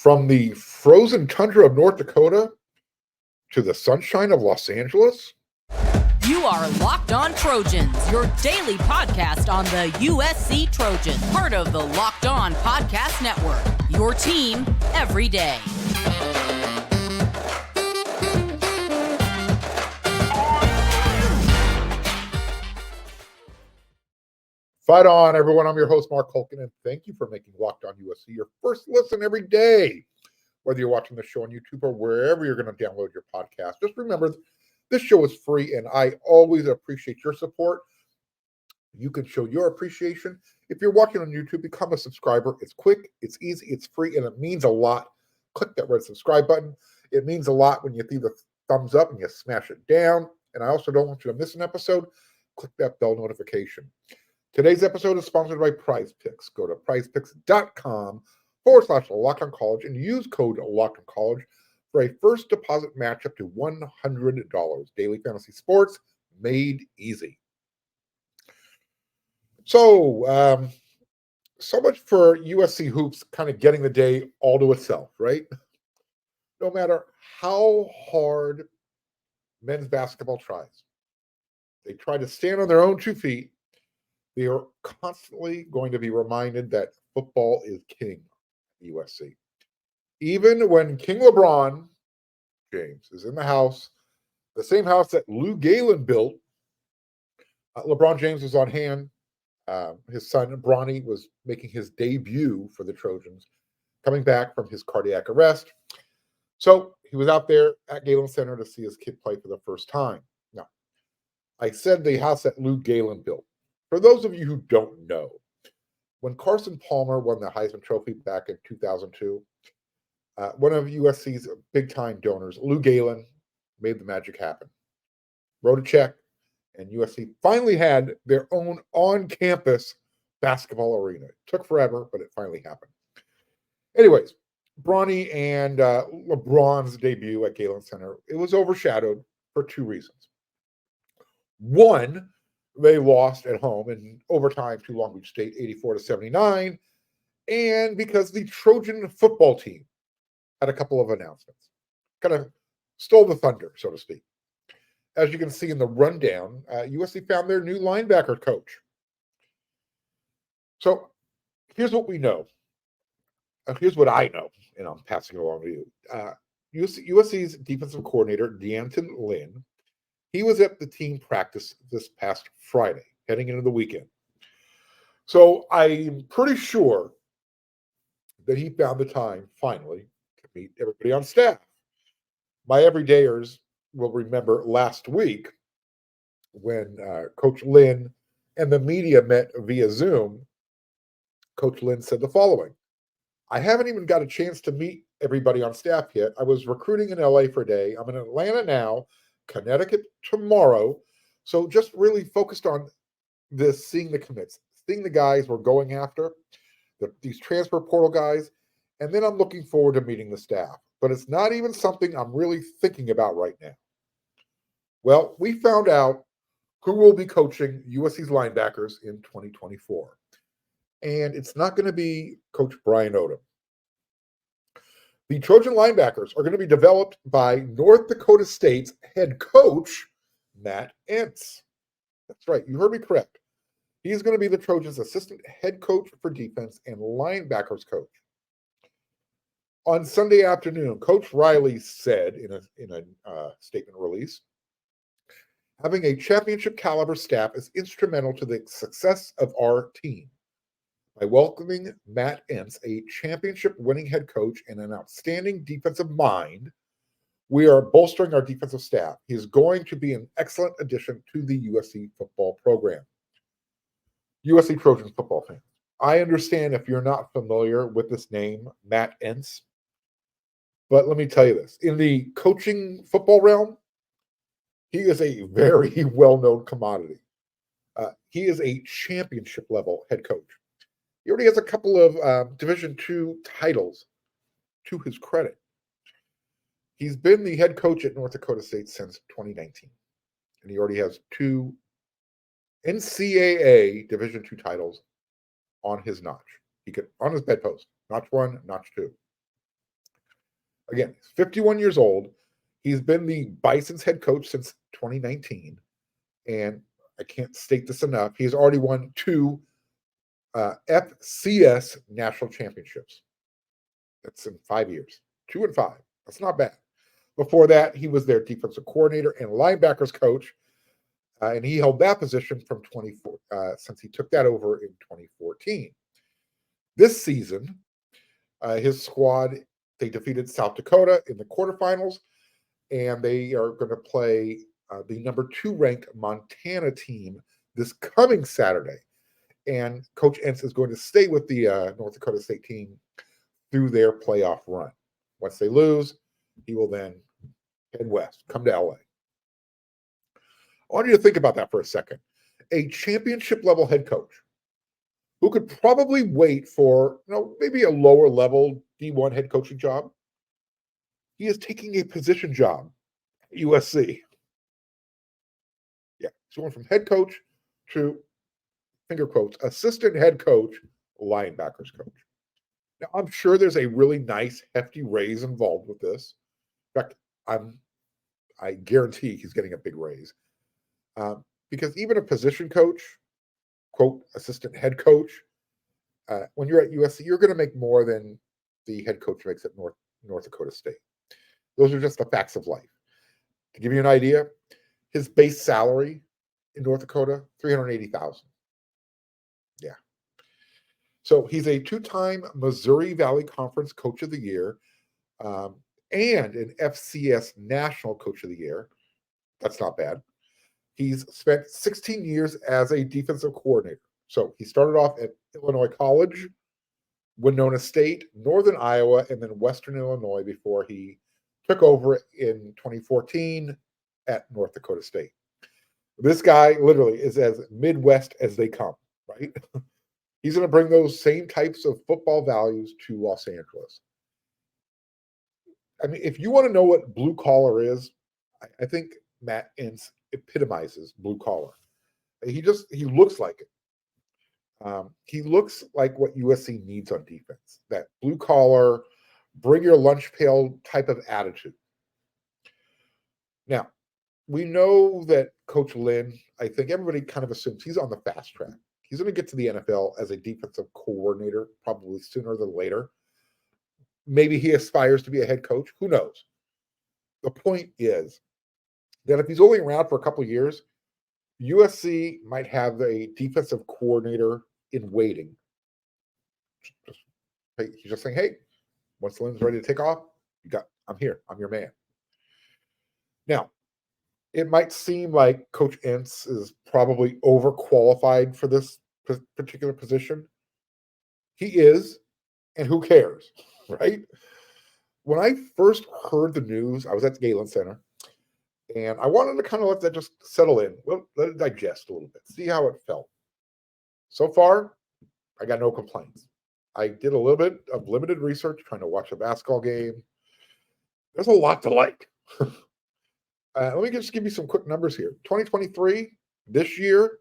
From the frozen tundra of North Dakota to the sunshine of Los Angeles. You are Locked On Trojans, your daily podcast on the USC Trojans, part of the Locked On Podcast Network, your team every day. Fight on, everyone. I'm your host, Mark Holkin, and thank you for making Locked On USC your first listen every day. Whether you're watching the show on YouTube or wherever you're going to download your podcast, just remember this show is free, and I always appreciate your support. You can show your appreciation. If you're watching on YouTube, become a subscriber. It's quick, it's easy, it's free, and it means a lot. Click that red subscribe button. It means a lot when you see the thumbs up and you smash it down. And I also don't want you to miss an episode. Click that bell notification. Today's episode is sponsored by Prize Picks. Go to prizepicks.com/LockedOnCollege and use code LockedOnCollege for a first deposit match up to $100. Daily fantasy sports made easy. So much for USC hoops kind of getting the day all to itself, right? No matter how hard men's basketball tries, they try to stand on their own 2 feet. They are constantly going to be reminded that football is king at USC. Even when King Lebron James is in the house, the same house that Lou Galen built, LeBron James was on hand. His son, Bronny, was making his debut for the Trojans, coming back from his cardiac arrest. So he was out there at Galen Center to see his kid play for the first time. Now, I said the house that Lou Galen built. For those of you who don't know, when Carson Palmer won the Heisman Trophy back in 2002, one of USC's big-time donors, Lou Galen, made the magic happen. Wrote a check, and USC finally had their own on-campus basketball arena. It took forever, but it finally happened. Anyways, Bronny and LeBron's debut at Galen Center, it was overshadowed for 2 reasons. One, they lost at home in overtime to Long Beach State, 84-79, and because the Trojan football team had a couple of announcements. Kind of stole the thunder, so to speak. As you can see in the rundown, USC found their new linebacker coach. So here's what we know. Here's what I know, and I'm passing it along to you. USC's defensive coordinator, D'Anton Lynn, he was at the team practice this past Friday, heading into the weekend. So I'm pretty sure that he found the time, finally, to meet everybody on staff. My everydayers will remember last week when Coach Lynn and the media met via Zoom. Coach Lynn said the following: I haven't even got a chance to meet everybody on staff yet. I was recruiting in LA for a day. I'm in Atlanta now, Connecticut tomorrow. So just really focused on this, seeing the commits, seeing the guys we're going after, these transfer portal guys, and then I'm looking forward to meeting the staff. But it's not even something I'm really thinking about right now. Well, we found out who will be coaching USC's linebackers in 2024. And it's not going to be Coach Brian Odom. The Trojan linebackers are going to be developed by North Dakota State's head coach, Matt Entz. That's right, you heard me correct. He's going to be the Trojans' assistant head coach for defense and linebackers coach. On Sunday afternoon, Coach Riley said in a statement release, having a championship caliber staff is instrumental to the success of our team. By welcoming Matt Entz, a championship-winning head coach and an outstanding defensive mind, we are bolstering our defensive staff. He is going to be an excellent addition to the USC football program. USC Trojans football fans, I understand if you're not familiar with this name, Matt Entz, but let me tell you this. In the coaching football realm, he is a very well-known commodity. He is a championship-level head coach. He already has a couple of Division II titles to his credit. He's been the head coach at North Dakota State since 2019, and he already has 2 NCAA Division II titles on his notch. He could on his bedpost. Notch 1, notch 2. Again, he's 51 years old. He's been the Bison's head coach since 2019. And I can't state this enough. He's already won 2 FCS national championships. That's in 5 years. 2 and 5. That's not bad. Before that, he was their defensive coordinator and linebackers coach. And he held that position from since he took that over in 2014. This season, his squad, they defeated South Dakota in the quarterfinals, and they are going to play the number 2 ranked Montana team this coming Saturday. And Coach Entz is going to stay with the North Dakota State team through their playoff run. Once they lose, he will then head west, come to LA. I want you to think about that for a second. A championship level head coach who could probably wait for, maybe a lower level D1 head coaching job. He is taking a position job at USC. Yeah, he's going from head coach to, finger quotes, assistant head coach, linebackers coach. Now, I'm sure there's a really nice, hefty raise involved with this. In fact, I guarantee he's getting a big raise. Because even a position coach, quote, assistant head coach, when you're at USC, you're going to make more than the head coach makes at North Dakota State. Those are just the facts of life. To give you an idea, his base salary in North Dakota, $380,000. Yeah. So he's a 2-time Missouri Valley Conference Coach of the Year and an FCS National Coach of the Year. That's not bad. He's spent 16 years as a defensive coordinator. So he started off at Illinois College, Winona State, Northern Iowa, and then Western Illinois before he took over in 2014 at North Dakota State. This guy literally is as Midwest as they come, right? He's going to bring those same types of football values to Los Angeles. I mean, if you want to know what blue collar is, I think Matt Entz epitomizes blue collar. He looks like it. He looks like what USC needs on defense. That blue collar, bring your lunch pail type of attitude. Now, we know that Coach Lynn, I think everybody kind of assumes he's on the fast track. He's going to get to the NFL as a defensive coordinator probably sooner than later. Maybe he aspires to be a head coach. Who knows? The point is that if he's only around for a couple of years, USC might have a defensive coordinator in waiting. He's just saying, hey, once Lynn's ready to take off, I'm here. I'm your man. Now, it might seem like Coach Entz is probably overqualified for this particular position. He is, and who cares, right? When I first heard the news, I was at the Galen Center, and I wanted to kind of let that just settle in. Well, let it digest a little bit, see how it felt. So far, I got no complaints. I did a little bit of limited research, trying to watch a basketball game. There's a lot to like. Let me just give you some quick numbers here. 2023, this year,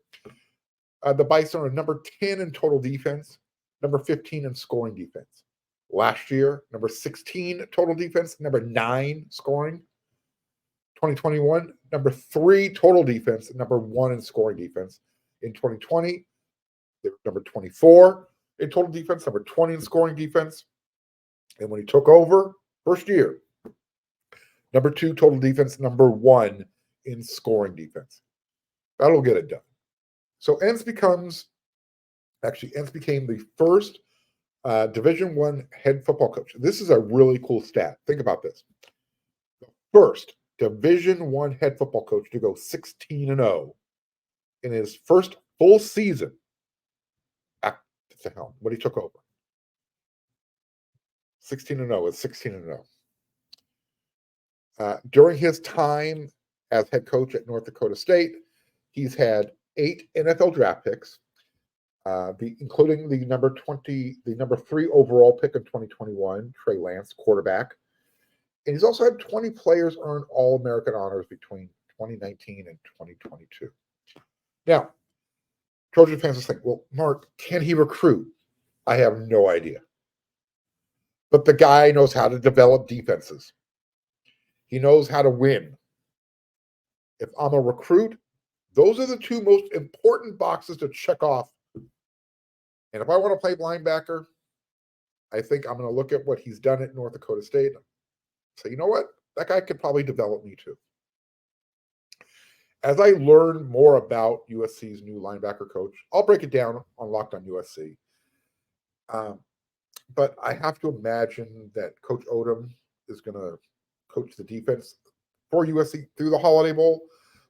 the Bison are number 10 in total defense, number 15 in scoring defense. Last year, number 16 total defense, number 9 scoring. 2021, number 3 total defense, number 1 in scoring defense. In 2020, they were number 24 in total defense, number 20 in scoring defense. And when he took over, first year, number 2 total defense, number 1 in scoring defense. That'll get it done. So Entz became the first Division I head football coach. This is a really cool stat. Think about this. The first Division I head football coach to go 16-0 in his first full season at the helm when he took over. 16-0 is 16-0. During his time as head coach at North Dakota State, he's had 8 NFL draft picks, including the number 3 overall pick in 2021, Trey Lance, quarterback. And he's also had 20 players earn All-American honors between 2019 and 2022. Now, Trojan fans are saying, well, Mark, can he recruit? I have no idea. But the guy knows how to develop defenses. He knows how to win. If I'm a recruit, those are the two most important boxes to check off. And if I want to play linebacker, I think I'm going to look at what he's done at North Dakota State. So you know what? That guy could probably develop me too. As I learn more about USC's new linebacker coach, I'll break it down on Locked on USC. But I have to imagine that Coach Odom is going to coach the defense for USC through the Holiday Bowl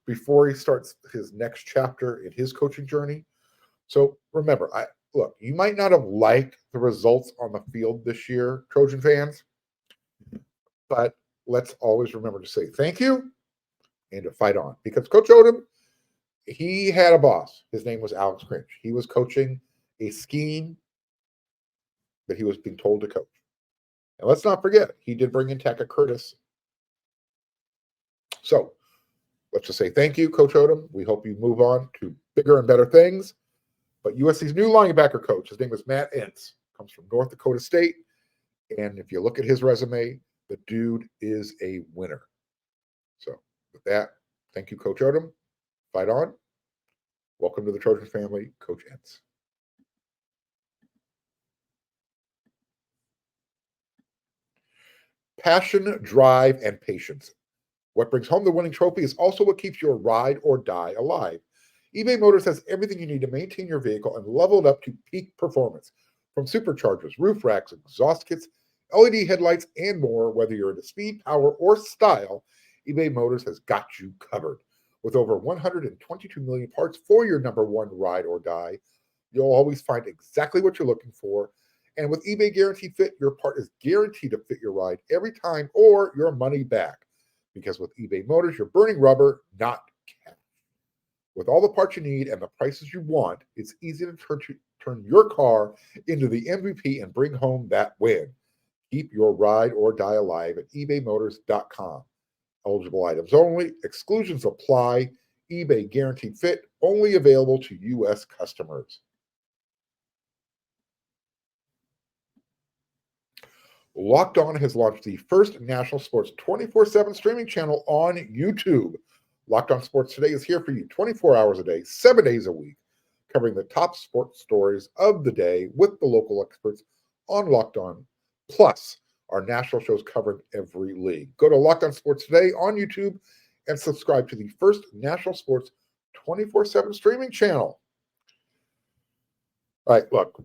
before he starts his next chapter in his coaching journey. So remember, look, you might not have liked the results on the field this year, Trojan fans, but let's always remember to say thank you and to fight on. Because Coach Odom, he had a boss. His name was Alex Cringe. He was coaching a scheme that he was being told to coach. And let's not forget, he did bring in Taka Curtis. So let's just say thank you, Coach Odom. We hope you move on to bigger and better things. But USC's new linebacker coach, his name is Matt Entz, comes from North Dakota State. And if you look at his resume, the dude is a winner. So with that, thank you, Coach Odom. Fight on. Welcome to the Trojan family, Coach Entz. Passion, drive, and patience. What brings home the winning trophy is also what keeps your ride or die alive. eBay Motors has everything you need to maintain your vehicle and level it up to peak performance. From superchargers, roof racks, exhaust kits, LED headlights, and more, whether you're into speed, power, or style, eBay Motors has got you covered. With over 122 million parts for your number one ride or die, you'll always find exactly what you're looking for. And with eBay Guaranteed Fit, your part is guaranteed to fit your ride every time or your money back. Because with eBay Motors, you're burning rubber, not cash. With all the parts you need and the prices you want, it's easy to turn your car into the MVP and bring home that win. Keep your ride or die alive at ebaymotors.com. Eligible items only. Exclusions apply. eBay Guaranteed Fit only available to U.S. customers. Locked On has launched the first national sports 24/7 streaming channel on YouTube. Locked On Sports Today is here for you 24 hours a day, 7 days a week, covering the top sports stories of the day with the local experts on Locked On, plus our national shows covering every league. Go to Locked On Sports Today on YouTube and subscribe to the first national sports 24/7 streaming channel. All right, look,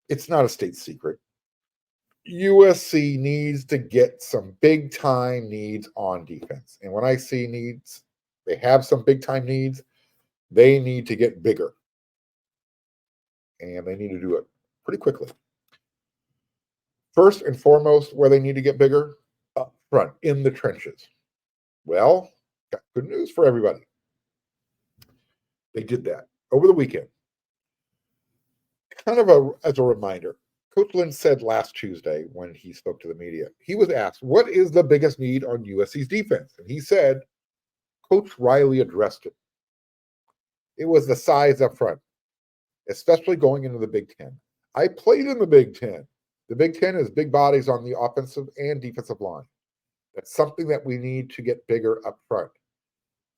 it's not a state secret. USC needs to get some big-time needs on defense. And when I see needs, they have some big-time needs. They need to get bigger. And they need to do it pretty quickly. First and foremost, where they need to get bigger, up front, in the trenches. Well, got good news for everybody. They did that over the weekend. Kind of as a reminder, Coach Lynn said last Tuesday when he spoke to the media, he was asked, what is the biggest need on USC's defense? And he said, Coach Riley addressed it. It was the size up front, especially going into the Big Ten. I played in the Big Ten. The Big Ten is big bodies on the offensive and defensive line. That's something that we need to get bigger up front.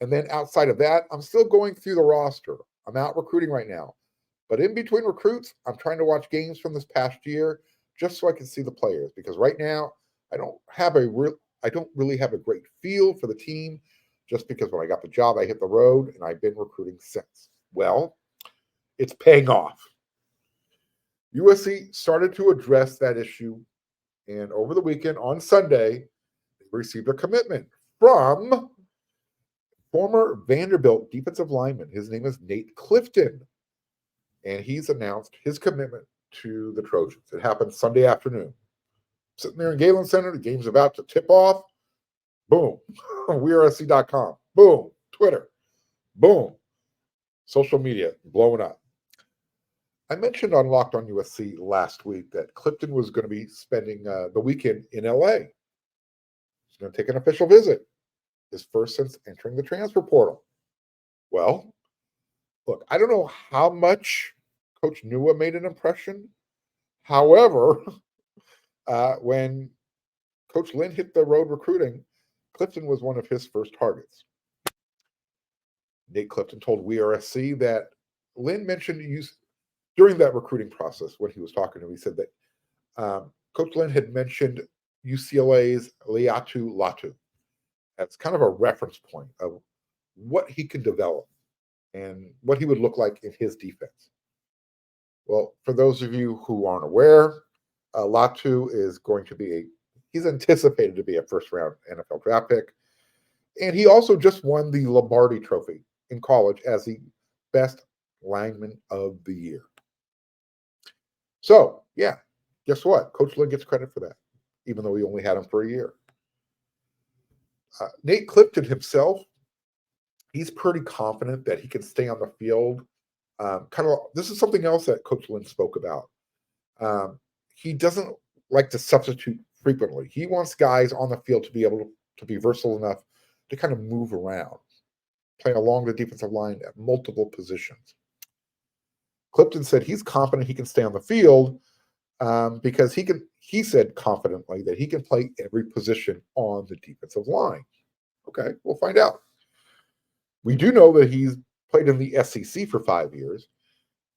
And then outside of that, I'm still going through the roster. I'm out recruiting right now. But in between recruits, I'm trying to watch games from this past year just so I can see the players. Because right now, I don't really have a great feel for the team, just because when I got the job, I hit the road and I've been recruiting since. Well, it's paying off. USC started to address that issue, and over the weekend on Sunday, they received a commitment from former Vanderbilt defensive lineman. His name is Nate Clifton. And he's announced his commitment to the Trojans. It happened Sunday afternoon. Sitting there in Galen Center, the game's about to tip off. Boom. WeAreSC.com. Boom. Twitter. Boom. Social media blowing up. I mentioned on Locked on USC last week that Clifton was going to be spending the weekend in LA. He's going to take an official visit. His first since entering the transfer portal. Well, look, I don't know how much Coach Nua made an impression. However, When Coach Lynn hit the road recruiting, Clifton was one of his first targets. Nate Clifton told WeRSC that Lynn mentioned during that recruiting process when he was talking to him. He said that Coach Lynn had mentioned UCLA's Liatu Latu. That's kind of a reference point of what he can develop and what he would look like in his defense. Well, for those of you who aren't aware, Latu is going to be he's anticipated to be a first-round NFL draft pick. And he also just won the Lombardi Trophy in college as the best lineman of the year. So, yeah, guess what? Coach Lynn gets credit for that, even though he only had him for a year. Nate Clifton himself, he's pretty confident that he can stay on the field. This is something else that Coach Lynn spoke about. He doesn't like to substitute frequently. He wants guys on the field to be able to be versatile enough to kind of move around, play along the defensive line at multiple positions. Clifton said he's confident he can stay on the field because he said confidently that he can play every position on the defensive line. Okay, we'll find out. We do know that he's played in the SEC for 5 years.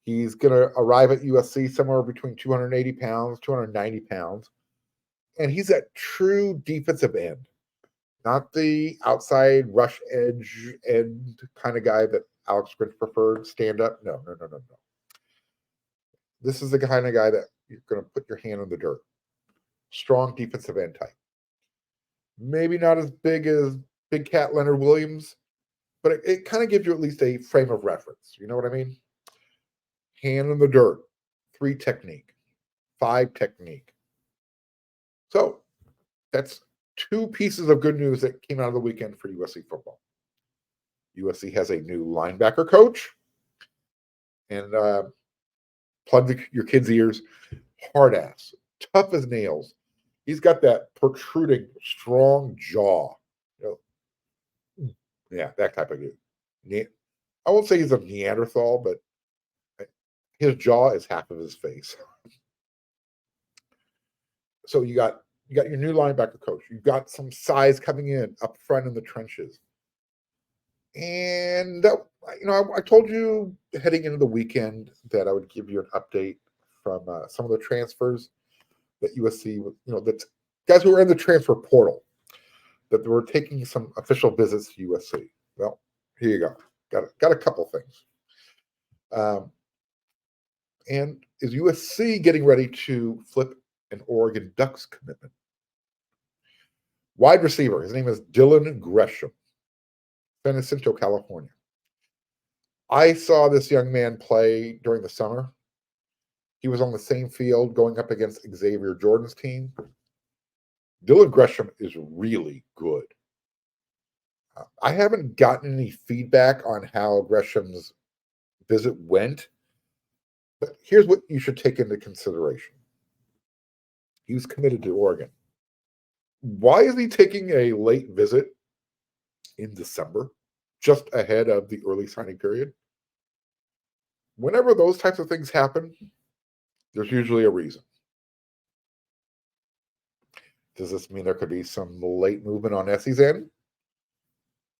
He's going to arrive at USC somewhere between 280 pounds, 290 pounds. And he's that true defensive end, not the outside rush edge end kind of guy that Alex Grinch preferred, stand up. No. This is the kind of guy that you're going to put your hand in the dirt. Strong defensive end type. Maybe not as big as Big Cat Leonard Williams, but it kind of gives you at least a frame of reference. You know what I mean? Hand in the dirt, 3 technique, 5 technique. So that's 2 pieces of good news that came out of the weekend for USC football. USC has a new linebacker coach. And plug your kids' ears, hard ass, tough as nails. He's got that protruding, strong jaw. Yeah, that type of dude. I won't say he's a Neanderthal, but his jaw is half of his face. So you got your new linebacker coach. You've got some size coming in up front in the trenches. And I told you heading into the weekend that I would give you an update from some of the transfers that USC, that guys who were in the transfer portal, that they were taking some official visits to USC. Well, here you go. Got a couple things. And is USC getting ready to flip an Oregon Ducks commitment? Wide receiver. His name is Dylan Gresham, San Jacinto, California. I saw this young man play during the summer. He was on the same field going up against Xavier Jordan's team. Dylan Gresham is really good. I haven't gotten any feedback on how Gresham's visit went, but here's what you should take into consideration. He was committed to Oregon. Why is he taking a late visit in December, just ahead of the early signing period? Whenever those types of things happen, there's usually a reason. Does this mean there could be some late movement on Essie's end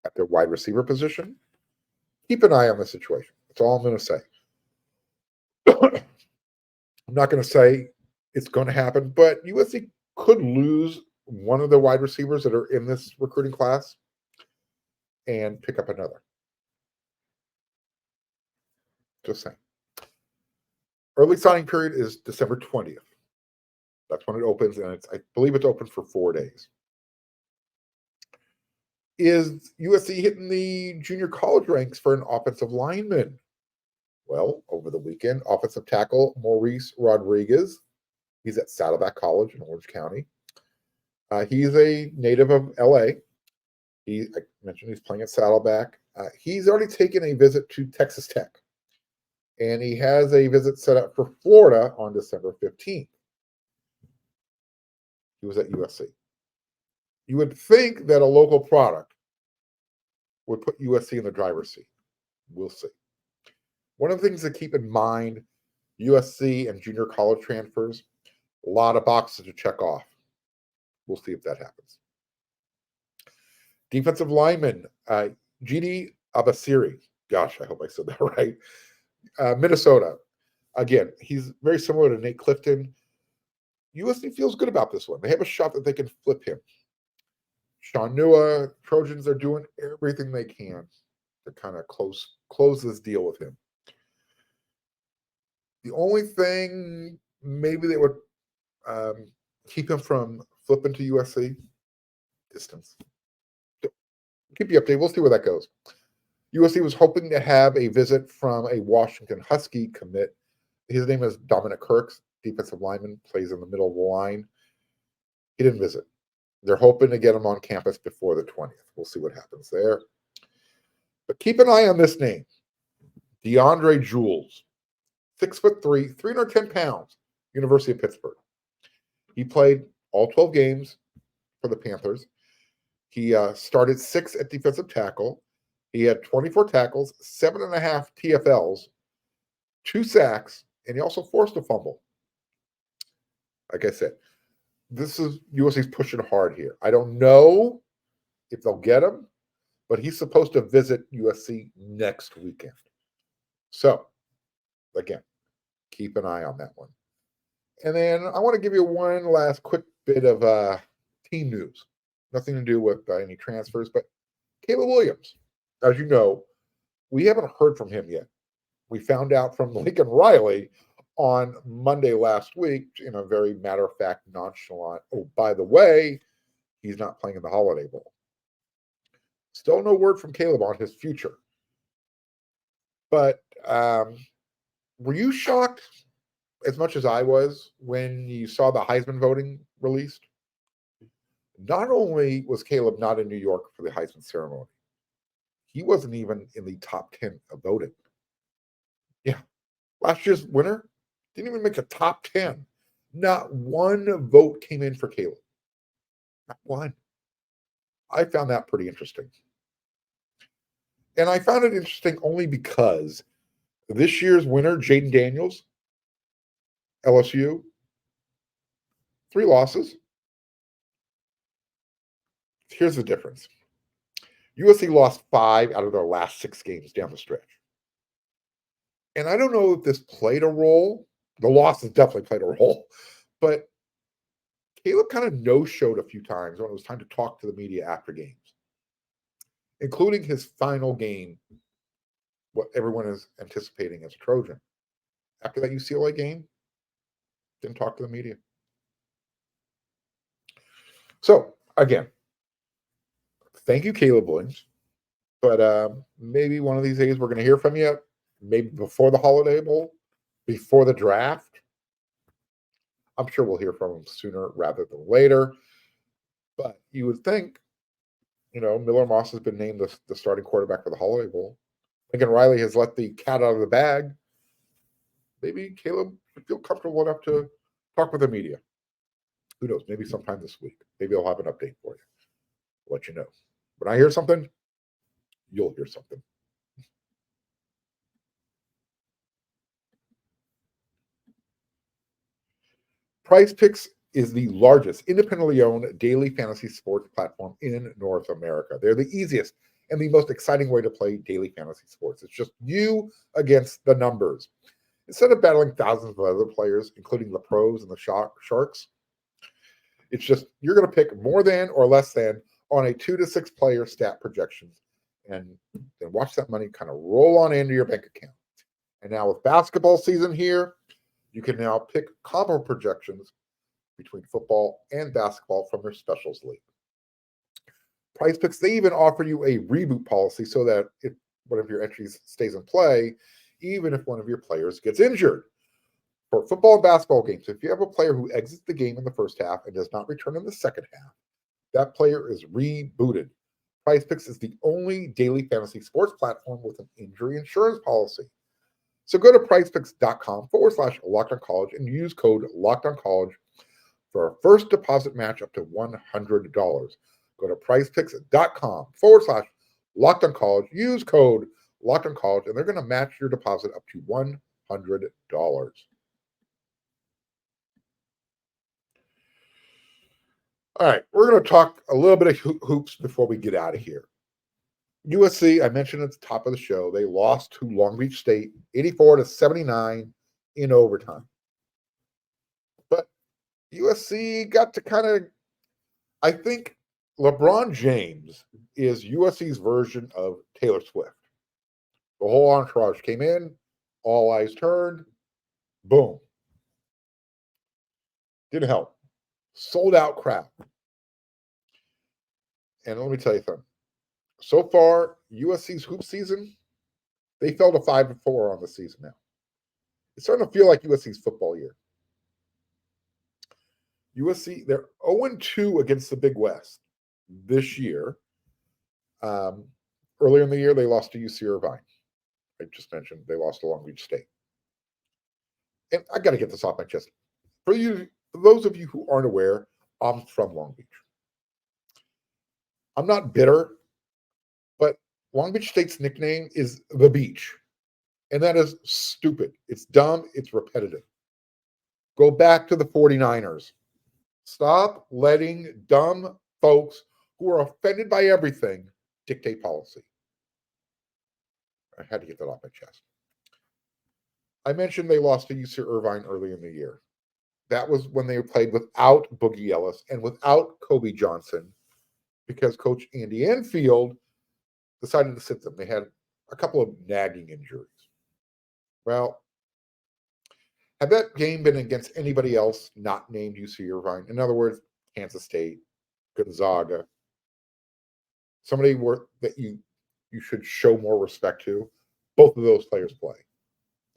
at their wide receiver position? Keep an eye on the situation. That's all I'm going to say. I'm not going to say it's going to happen, but USC could lose one of the wide receivers that are in this recruiting class and pick up another. Just saying. Early signing period is December 20th. That's when it opens, and I believe it's open for 4 days. Is USC hitting the junior college ranks for an offensive lineman? Well, over the weekend, offensive tackle Maurice Rodriguez, he's at Saddleback College in Orange County. He's a native of LA. I mentioned he's playing at Saddleback. He's already taken a visit to Texas Tech, and he has a visit set up for Florida on December 15th. He was at USC. You would think that a local product would put USC in the driver's seat. We'll see. One of the things to keep in mind, USC and junior college transfers, A lot of boxes to check off. We'll see if that happens. Defensive lineman, GD Abasiri. Gosh, I hope I said that right. Minnesota. Again, he's very similar to Nate Clifton. USC feels good about this one. They have a shot that they can flip him. Sean Nua, Trojans are doing everything they can to kind of close this deal with him. The only thing maybe that would keep him from flipping to USC, distance. Keep you updated. We'll see where that goes. USC was hoping to have a visit from a Washington Husky commit. His name is Dominic Kirks, defensive lineman, plays in the middle of the line. He didn't visit. They're hoping to get him on campus before the 20th. We'll see what happens there. But keep an eye on this name, DeAndre Jules, 6'3", 310 pounds, University of Pittsburgh. He played all 12 games for the Panthers. He started 6 at defensive tackle. He had 24 tackles, 7.5 TFLs, 2 sacks, and he also forced a fumble. Like I said, this is USC's pushing hard here. I don't know if they'll get him, but he's supposed to visit USC next weekend. So, again, keep an eye on that one. And then I want to give you one last quick bit of team news. Nothing to do with any transfers, but Caleb Williams. As you know, we haven't heard from him yet. We found out from Lincoln Riley on Monday last week in a very matter-of-fact, nonchalant, oh, by the way, he's not playing in the Holiday Bowl. Still no word from Caleb on his future. But were you shocked as much as I was when you saw the Heisman voting released? Not only was Caleb not in New York for the Heisman ceremony, he wasn't even in the top 10 of voting. Yeah. Last year's winner didn't even make the top 10. Not one vote came in for Caleb. Not one. I found that pretty interesting. And I found it interesting only because this year's winner, Jaden Daniels, LSU, 3 losses. Here's the difference. USC lost 5 out of their last 6 games down the stretch. And I don't know if this played a role. The losses definitely played a role. But Caleb kind of no-showed a few times when it was time to talk to the media after games, including his final game, what everyone is anticipating as a Trojan. After that UCLA game, didn't talk to the media. So, again, thank you, Caleb Williams. But maybe one of these days we're going to hear from you, maybe before the Holiday Bowl, before the draft. I'm sure we'll hear from him sooner rather than later. But you would think, Miller Moss has been named the starting quarterback for the Holiday Bowl. Lincoln Riley has let the cat out of the bag. Maybe Caleb would feel comfortable enough to talk with the media. Who knows? Maybe sometime this week. Maybe I'll have an update for you. I'll let you know. When I hear something, you'll hear something. Prize Picks is the largest independently owned daily fantasy sports platform in North America. They're the easiest and the most exciting way to play daily fantasy sports. It's just you against the numbers. Instead of battling thousands of other players, including the pros and the Sharks, it's just you're going to pick more than or less than on a 2 to 6 player stat projections and then watch that money kind of roll on into your bank account. And now with basketball season here, you can now pick combo projections between football and basketball from their specials league. Prize Picks, they even offer you a reboot policy so that if one of your entries stays in play, even if one of your players gets injured. For football and basketball games, if you have a player who exits the game in the first half and does not return in the second half, that player is rebooted. Prize Picks is the only daily fantasy sports platform with an injury insurance policy. So go to prizepicks.com/LockedOnCollege and use code LockedOnCollege for a first deposit match up to $100. Go to prizepicks.com/LockedOnCollege, use code LockedOnCollege, and they're going to match your deposit up to $100. All right, we're going to talk a little bit of hoops before we get out of here. USC, I mentioned at the top of the show, they lost to Long Beach State 84-79 in overtime. But USC got to kind of, I think LeBron James is USC's version of Taylor Swift. The whole entourage came in, all eyes turned, boom. Didn't help. Sold out crowd. And let me tell you something. So far, USC's hoop season, they fell to 5-4 on the season now. It's starting to feel like USC's football year. USC, they're 0-2 against the Big West this year. Earlier in the year, they lost to UC Irvine. I just mentioned they lost to Long Beach State. And I got to get this off my chest. For those of you who aren't aware, I'm from Long Beach. I'm not bitter, but Long Beach State's nickname is the Beach. And that is stupid. It's dumb. It's repetitive. Go back to the 49ers. Stop letting dumb folks who are offended by everything dictate policy. I had to get that off my chest. I mentioned they lost to UC Irvine early in the year. That was when they played without Boogie Ellis and without Kobe Johnson because Coach Andy Enfield decided to sit them. They had a couple of nagging injuries. Well, had that game been against anybody else not named UC Irvine, in other words, Kansas State, Gonzaga, somebody that you should show more respect to, both of those players play.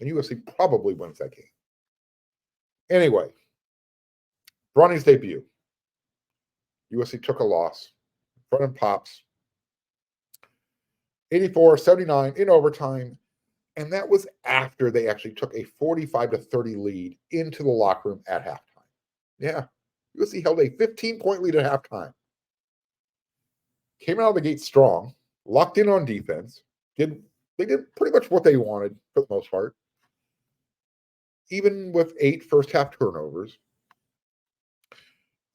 And USC probably wins that game. Anyway, Bronny's debut. USC took a loss. Front and pops. 84-79 in overtime. And that was after they actually took a 45-30 lead into the locker room at halftime. Yeah, USC held a 15-point lead at halftime. Came out of the gate strong, locked in on defense. They did pretty much what they wanted for the most part. Even with 8 first-half turnovers.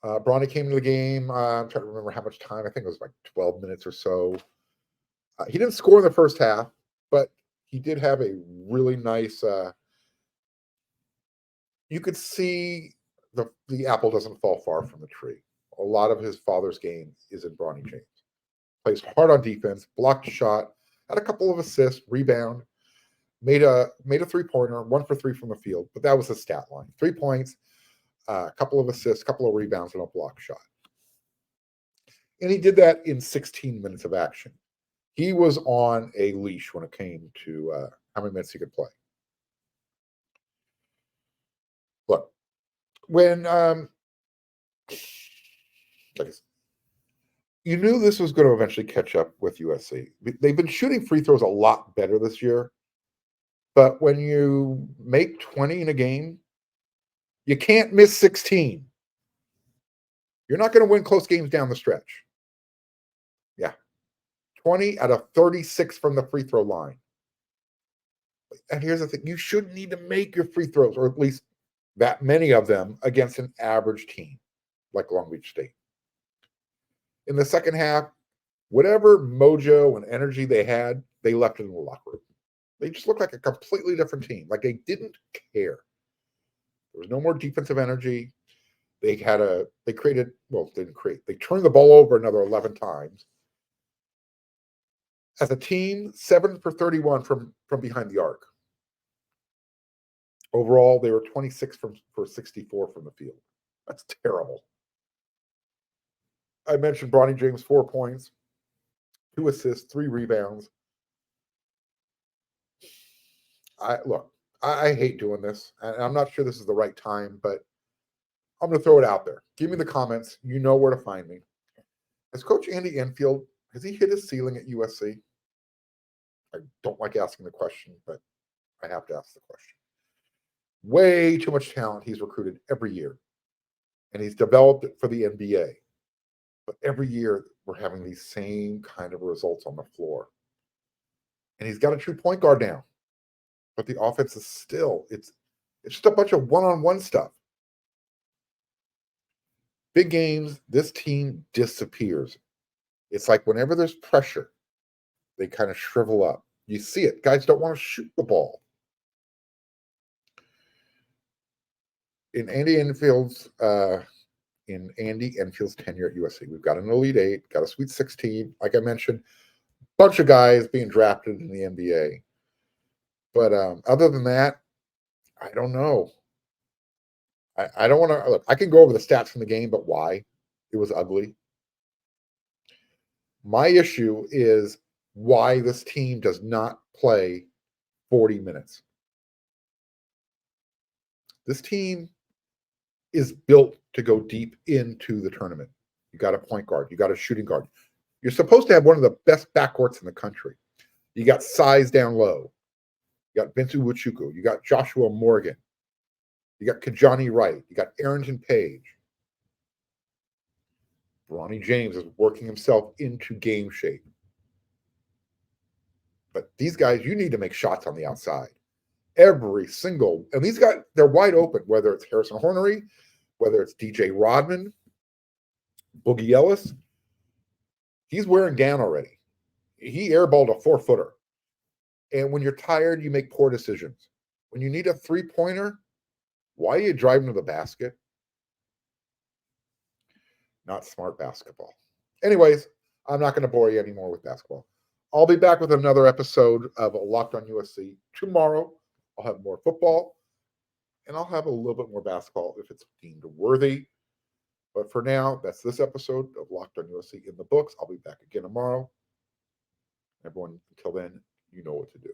Bronny came to the game. I'm trying to remember how much time. I think it was like 12 minutes or so. He didn't score in the first half, but he did have a really nice. You could see the apple doesn't fall far from the tree. A lot of his father's game is in Bronny James. Plays hard on defense, blocked a shot, had a couple of assists, rebound, made a 3-pointer, 1 for 3 from the field, but that was his stat line. 3 points, a couple of assists, a couple of rebounds, and a block shot. And he did that in 16 minutes of action. He was on a leash when it came to how many minutes he could play. Look, when you knew this was going to eventually catch up with USC. They've been shooting free throws a lot better this year, but when you make 20 in a game, you can't miss 16. You're not going to win close games down the stretch. Yeah. 20 out of 36 from the free throw line. And here's the thing. You shouldn't need to make your free throws, or at least that many of them, against an average team like Long Beach State. In the second half, whatever mojo and energy they had, they left it in the locker room. They just looked like a completely different team. Like they didn't care. There was no more defensive energy. They turned the ball over another 11 times. As a team, 7 for 31 from behind the arc. Overall, they were 26 for 64 from the field. That's terrible. I mentioned Bronny James, 4 points, 2 assists, 3 rebounds. I hate doing this, and I'm not sure this is the right time, but I'm going to throw it out there. Give me the comments. You know where to find me. Has Coach Andy Enfield, has he hit his ceiling at USC? I don't like asking the question, but I have to ask the question. Way too much talent he's recruited every year, and he's developed it for the NBA. But every year, we're having these same kind of results on the floor. And he's got a true point guard now. But the offense is still, it's just a bunch of one-on-one stuff. Big games, this team disappears. It's like whenever there's pressure, they kind of shrivel up. You see it. Guys don't want to shoot the ball. In Andy Enfield's tenure at USC, we've got an Elite Eight, got a Sweet 16. Like I mentioned, bunch of guys being drafted in the NBA. But other than that, I don't know. I don't want to look. I can go over the stats from the game, but why? It was ugly. My issue is why this team does not play 40 minutes. This team is built to go deep into the tournament. You got a point guard. You got a shooting guard. You're supposed to have one of the best backcourts in the country. You got size down low. You got Vince Uwachukwu. You got Joshua Morgan. You got Kajani Wright. You got Arrington Page. Bronny James is working himself into game shape. But these guys, you need to make shots on the outside. Every single, and these guys, they're wide open, whether it's Harrison Hornery, whether it's DJ Rodman, Boogie Ellis. He's wearing down already. He airballed a 4-footer. And when you're tired, you make poor decisions. When you need a 3-pointer, why are you driving to the basket? Not smart basketball. Anyways, I'm not going to bore you anymore with basketball. I'll be back with another episode of Locked on USC tomorrow. I'll have more football, and I'll have a little bit more basketball if it's deemed worthy. But for now, that's this episode of Locked on USC in the books. I'll be back again tomorrow. Everyone, until then, you know what to do.